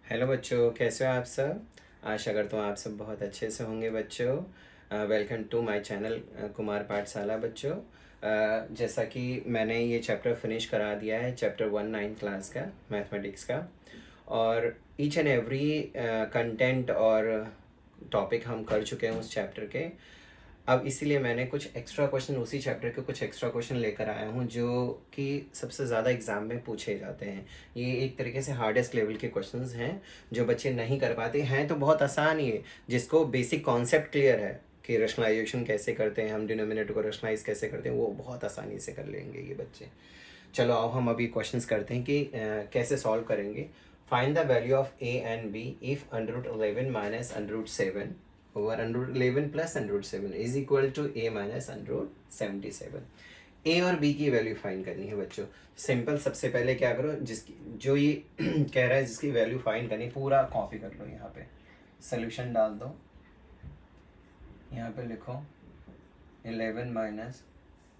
Hello बच्चों, कैसे हो आप सब। आशा करता हूँ आप सब बहुत अच्छे से होंगे बच्चों। Welcome to my channel Kumar Pathshala बच्चों। जैसा कि मैंने ये चैप्टर फिनिश करा दिया है, चैप्टर 1 9th क्लास का मैथमेटिक्स का। और ईच एंड एवरी कंटेंट और टॉपिक हम कर चुके हैं उस चैप्टर के। अब इसीलिए मैंने कुछ एक्स्ट्रा क्वेश्चन, उसी चैप्टर के कुछ एक्स्ट्रा क्वेश्चन लेकर आया हूँ जो कि सबसे ज़्यादा एग्ज़ाम में पूछे जाते हैं। ये एक तरीके से हार्डेस्ट लेवल के क्वेश्चंस हैं जो बच्चे नहीं कर पाते हैं। तो बहुत आसान ही है, जिसको बेसिक कॉन्सेप्ट क्लियर है कि रैशनलाइजेशन कैसे करते हैं, हम डिनोमिनेटर को रैशनलाइज कैसे करते हैं, वो बहुत आसानी से कर लेंगे ये बच्चे। चलो आओ हम अभी क्वेश्चंस करते हैं कि कैसे सॉल्व करेंगे। Find the value of a and b if under root 11 minus under root 7 over under root 11 plus under root 7 is equal to a minus under root 77। A और बी की वैल्यू फाइंड करनी है बच्चों। Simple, सबसे पहले क्या करो, जिसकी जो ये कह रहा है जिसकी वैल्यू फाइंड करनी, पूरा कॉपी कर लो। यहाँ पे सोल्यूशन डाल दो। यहाँ पे लिखो 11 माइनस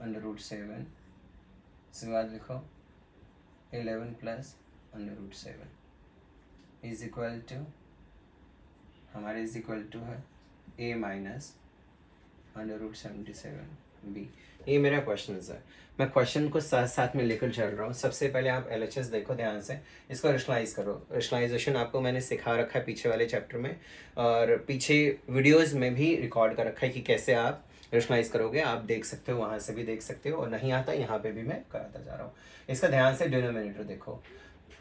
अंडर रूट 7, उसके बाद लिखो 11 plus under root 7 is equal to, हमारे इज इक्वल टू है a minus under root 77 b. ये मेरा क्वेश्चन है। मैं क्वेश्चन को साथ साथ में लेकर चल रहा हूँ। सबसे पहले आप एलएचएस देखो ध्यान से, इसको रेशनलाइज करो। रेशनलाइजेशन आपको मैंने सिखा रखा है पीछे वाले चैप्टर में, और पीछे वीडियोस में भी रिकॉर्ड कर रखा है कि कैसे आप रेशनलाइज करोगे। आप देख सकते हो, वहाँ से भी देख सकते हो, और नहीं आता यहाँ पे भी मैं कराता जा रहा हूँ। इसका ध्यान से डिनोमिनेटर देखो।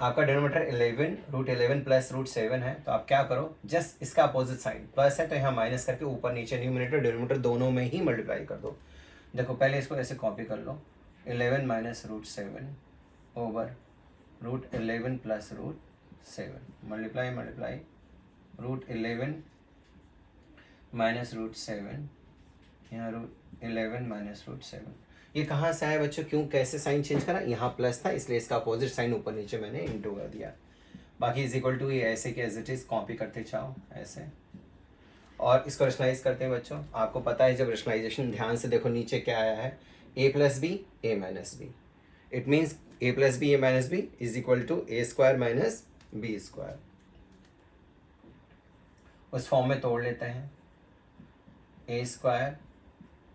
आपका डिनोमीटर 11 रूट 11 प्लस रूट 7 है, तो आप क्या करो, जस्ट इसका अपोजिट साइन प्लस है तो यहाँ माइनस करके ऊपर नीचे न्यूमिनेटर डिनोमीटर दोनों में ही मल्टीप्लाई कर दो। देखो पहले इसको ऐसे कॉपी कर लो, 11 minus root 7 over root 11 plus root 7 multiply multiply root 11 minus root 7, यहाँ रूट 11 माइनस रूट 7। ये कहाँ से आया बच्चों, क्यों कैसे साइन चेंज करा, यहाँ प्लस था इसलिए इसका अपोजिट साइन ऊपर नीचे मैंने इंटू कर दिया। बाकी इज इक्वल टू ये ऐसे कि एज इट इज कॉपी करते जाओ ऐसे, और इसको रेशनलाइज करते हैं बच्चों। आपको पता है जब रेशनलाइजेशन, ध्यान से देखो नीचे क्या आया है, a plus b a minus b. It means a plus b a minus b is equal to a square minus b square. उस फॉर्म में तोड़ लेते हैं, a square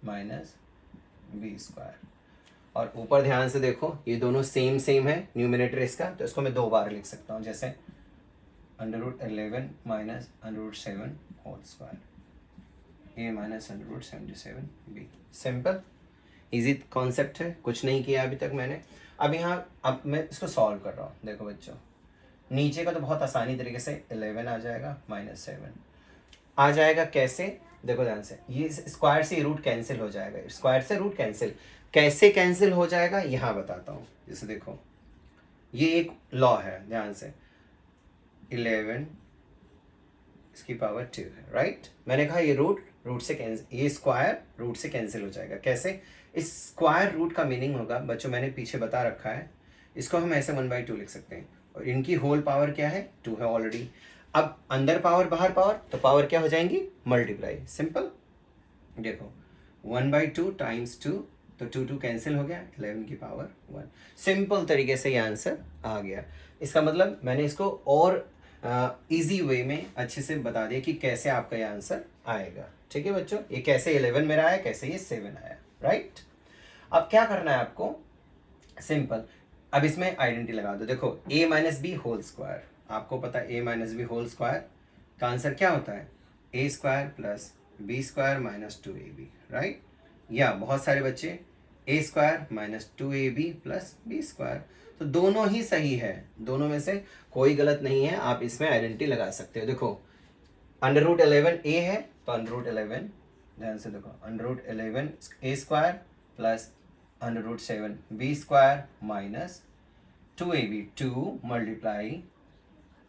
minus b square. और ऊपर ध्यान से देखो, ये दोनों सेम सेम है न्यूमिनेटर इसका, तो इसको मैं दो बार लिख सकता हूँ, जैसे under root 11 minus under root 7 whole square a minus under root 77 b. Simple easy concept है, कुछ नहीं किया अभी तक मैंने। अब यहाँ अब मैं इसको सॉल्व कर रहा हूँ। देखो बच्चों, नीचे का तो बहुत आसानी तरीके से 11 आ जाएगा माइनस 7 आ जाएगा। कैसे, देखो ध्यान से, ये स्क्वायर से रूट कैंसिल हो जाएगा, स्क्वायर से रूट कैंसिल कैसे कैंसिल हो जाएगा यहाँ बताता हूँ। जैसे देखो, ये एक लॉ है, ध्यान से 11 इसकी पावर 2 है, राइट। मैंने कहा ये रूट से कैंसिल, ये स्क्वायर रूट से कैंसिल हो जाएगा। कैसे, इस स्क्वायर रूट का मीनिंग होगा बच्चों, मैंने पीछे बता रखा है, इसको हम ऐसे 1/2 लिख सकते हैं, और इनकी होल पावर क्या है, 2 है ऑलरेडी। अब अंदर पावर बाहर पावर, तो पावर क्या हो जाएंगी, मल्टीप्लाई। सिंपल, देखो 1/2 टाइम्स 2, तो 2 कैंसिल हो गया, 11 की पावर 1। सिंपल तरीके से ये आंसर आ गया। इसका मतलब मैंने इसको और इजी वे में अच्छे से बता दिया कि कैसे आपका ये आंसर आएगा। ठीक है बच्चों, ये कैसे 11 मेरा आया, कैसे ये 7 आया, राइट। अब क्या करना है आपको, सिंपल, अब इसमें आइडेंटिटी लगा दो। देखो a minus b whole square, आपको पता है a minus b whole square का आंसर क्या होता है, a square plus b square minus 2ab, right. या बहुत सारे बच्चे a square minus 2ab plus b square, तो दोनों ही सही है, दोनों में से कोई गलत नहीं है, आप इसमें आइडेंटिटी लगा सकते हो। देखो अंडर रूट 11 ए है, तो अंडर रूट 11, ध्यान से देखो, under root 11 a square plus under root 7 b square minus 2ab, 2 multiply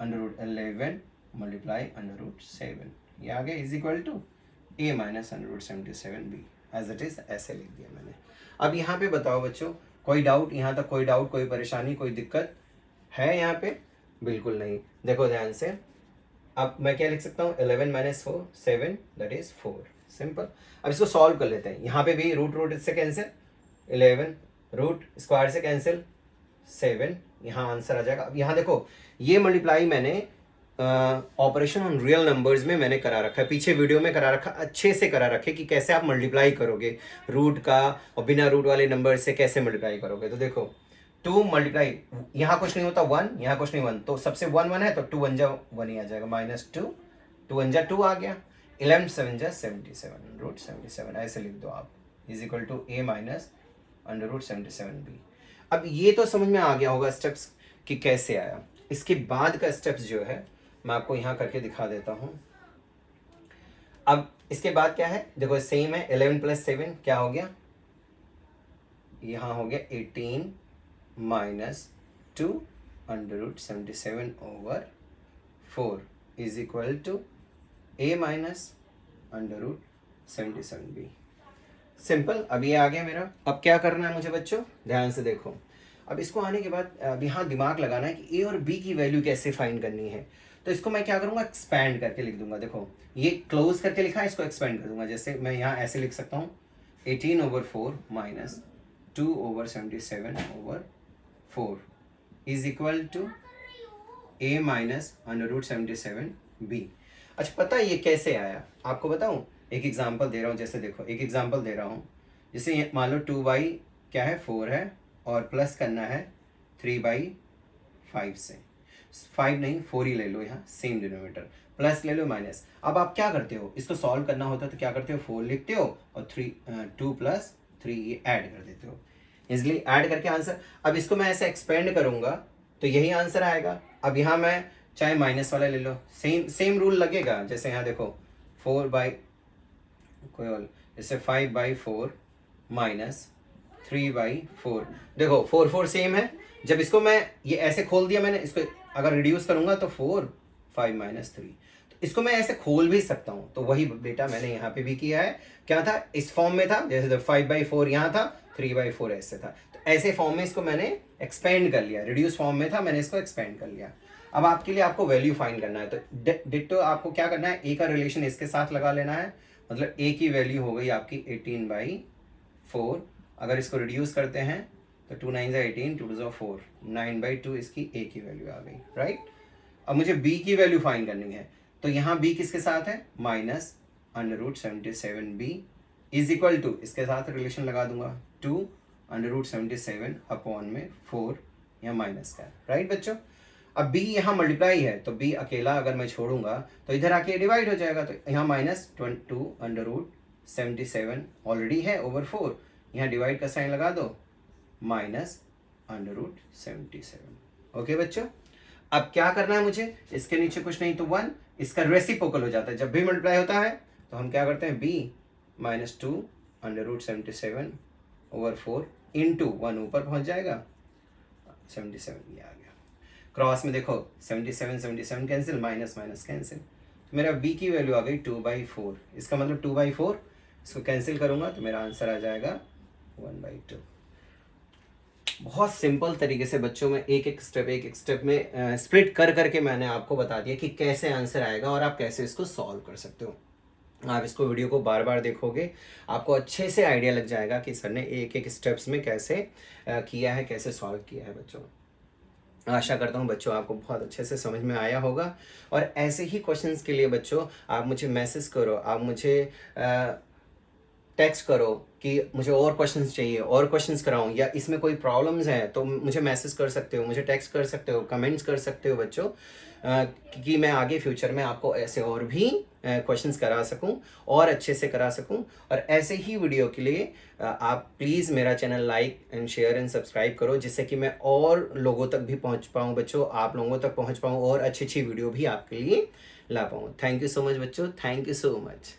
under root 11 multiply under root 7, ये आ गया is equal to a minus under root 77 b, as it is ऐसे लिख दिया मैंने। अब यहाँ पे बताओ बच्चों, कोई डाउट यहाँ तक, कोई डाउट, कोई परेशानी, कोई दिक्कत है यहाँ पे, बिल्कुल नहीं। देखो ध्यान से, अब मैं क्या लिख सकता हूँ, 11 माइनस 4 7 दैट इज 4। सिंपल, अब इसको सॉल्व कर लेते हैं। यहाँ पे भी रूट रूट से कैंसिल, 11 रूट स्क्वायर से कैंसिल 7, यहाँ आंसर आ जाएगा। अब यहाँ देखो, ये मल्टीप्लाई मैंने ऑपरेशन ऑन रियल नंबर्स में मैंने करा रखा है, पीछे वीडियो में करा रखा, अच्छे से करा रखे कि कैसे आप मल्टीप्लाई करोगे रूट का और बिना रूट वाले नंबर से कैसे मल्टीप्लाई करोगे। तो देखो 2 मल्टीप्लाई, यहाँ कुछ नहीं होता 1, यहाँ कुछ नहीं 1, तो सबसे 1 1 है तो 2 1 जा 1 ही आ जाएगा, -2, 2 1 जा 2 आ गया, 11 7 जा 77 रूट 77 ऐसे लिख दो आप, is equal to a minus under root 77b। अब ये तो समझ में आ गया होगा स्टेप्स कि कैसे आया। इसके बाद का स्टेप्स जो है मैं आपको यहाँ करके दिखा देता हूँ। अब इसके बाद क्या है, देखो सेम है, 11 + 7 क्या हो गया, यहाँ हो गया 18 minus 2 under root 77/4 is equal to a minus under root 77b। Simple. अब ये आ गया मेरा। अब क्या करना है मुझे बच्चों, ध्यान से देखो। अब इसको आने के बाद अब यहाँ दिमाग लगाना है कि a और b की वैल्यू कैसे फाइंड करनी है। तो इसको मैं क्या करूँगा, एक्सपैंड करके लिख दूंगा। देखो ये क्लोज करके लिखा है, इसको एक्सपैंड कर दूंगा। जैसे मैं यहाँ ऐसे लिख सकता हूँ 18/4 minus 2/77/4 is equal to a minus under root 77b। अच्छा पता है ये कैसे आया, आपको बताऊँ, एक एग्जांपल दे रहा हूँ। जैसे देखो एक एग्जांपल दे रहा हूँ, जैसे मान लो 2/, क्या है 4 है, और प्लस करना है 3/5 से, 5 नहीं 4 ही ले लो, यहाँ सेम डिनोमिनेटर, प्लस ले लो माइनस। अब आप क्या करते हो, इसको सॉल्व करना होता है तो क्या करते हो, 4 लिखते हो और 2 + 3 ये ऐड कर देते हो, इजिली ऐड करके आंसर। अब इसको मैं ऐसे एक्सपेंड करूँगा तो यही आंसर आएगा। अब यहाँ मैं चाहे माइनस वाला ले लो, सेम रूल लगेगा। जैसे यहाँ देखो 4/, कोई और, जैसे 5/4 माइनस 3/4, देखो 4 4 सेम है। जब इसको मैं ये ऐसे खोल दिया मैंने, इसको अगर रिड्यूस करूंगा तो 4 5 - 3, तो इसको मैं ऐसे खोल भी सकता हूँ। तो वही बेटा मैंने यहाँ पे भी किया है। क्या था, इस फॉर्म में था, जैसे 5/4 यहाँ था, 3/4 ऐसे था, तो ऐसे फॉर्म में इसको मैंने एक्सपेंड कर लिया। रिड्यूस फॉर्म में था, मैंने इसको एक्सपेंड कर लिया। अब आपके लिए आपको वैल्यू फाइंड करना है, तो डिट्टो आपको क्या करना है, ए का रिलेशन इसके साथ लगा लेना है। मतलब ए की वैल्यू हो गई आपकी 18/4। अगर इसको रिड्यूस करते हैं तो 2 9 18, 2 2 4, 9/2 इसकी ए की वैल्यू आ गई, राइट। अब मुझे बी की वैल्यू फाइंड करनी है, तो यहाँ बी किसके साथ है, minus under root 77b is equal to, इसके साथ रिलेशन लगा दूंगा 2 अंडर रूट 77/4, यहाँ माइनस का है, राइट बच्चों। अब b यहाँ मल्टीप्लाई है, तो b अकेला अगर मैं छोड़ूंगा तो इधर आके डिवाइड हो जाएगा, तो यहाँ -2 अंडर रूट 77 ऑलरेडी है ओवर 4, यहाँ डिवाइड का साइन लगा दो, माइनस अंडर रूट 77। ओके बच्चों, अब क्या करना है मुझे, इसके नीचे कुछ नहीं तो 1, इसका रेसिप्रोकल हो जाता है। जब भी मल्टीप्लाई होता है तो हम क्या करते हैं, b -2 अंडर रूट 77/4 इंटू 1 ऊपर पहुंच जाएगा, 77 ये आ गया। क्रॉस में देखो 77 77 कैंसिल, माइनस माइनस कैंसिल, तो मेरा b की वैल्यू आ गई 2/4। इसका मतलब 2/4, इसको कैंसिल करूंगा तो मेरा आंसर आ जाएगा 1/2। बहुत सिंपल तरीके से बच्चों में एक एक स्टेप में स्प्लिट कर करके मैंने आपको बता दिया कि कैसे आंसर आएगा और आप कैसे इसको सॉल्व कर सकते हो। आप इसको वीडियो को बार बार देखोगे, आपको अच्छे से आइडिया लग जाएगा कि सर ने एक एक स्टेप्स में कैसे किया है, कैसे सॉल्व किया है बच्चों। आशा करता हूँ बच्चों आपको बहुत अच्छे से समझ में आया होगा। और ऐसे ही क्वेश्चंस के लिए बच्चों आप मुझे मैसेज करो, आप मुझे टेक्स्ट करो कि मुझे और क्वेश्चंस चाहिए, और क्वेश्चंस कराऊं, या इसमें कोई प्रॉब्लम्स हैं तो मुझे मैसेज कर सकते हो, मुझे टेक्स्ट कर सकते हो, कमेंट्स कर सकते हो बच्चों, कि मैं आगे फ्यूचर में आपको ऐसे और भी क्वेश्चंस करा सकूं और अच्छे से करा सकूं। और ऐसे ही वीडियो के लिए आप प्लीज़ मेरा channel like and share and subscribe करो, जिससे कि मैं और लोगों तक भी पहुंच पाऊँ बच्चों, आप लोगों तक पहुंच पाऊँ और अच्छी अच्छी वीडियो भी आपके लिए ला पाऊँ। थैंक यू सो मच बच्चों, थैंक यू सो मच।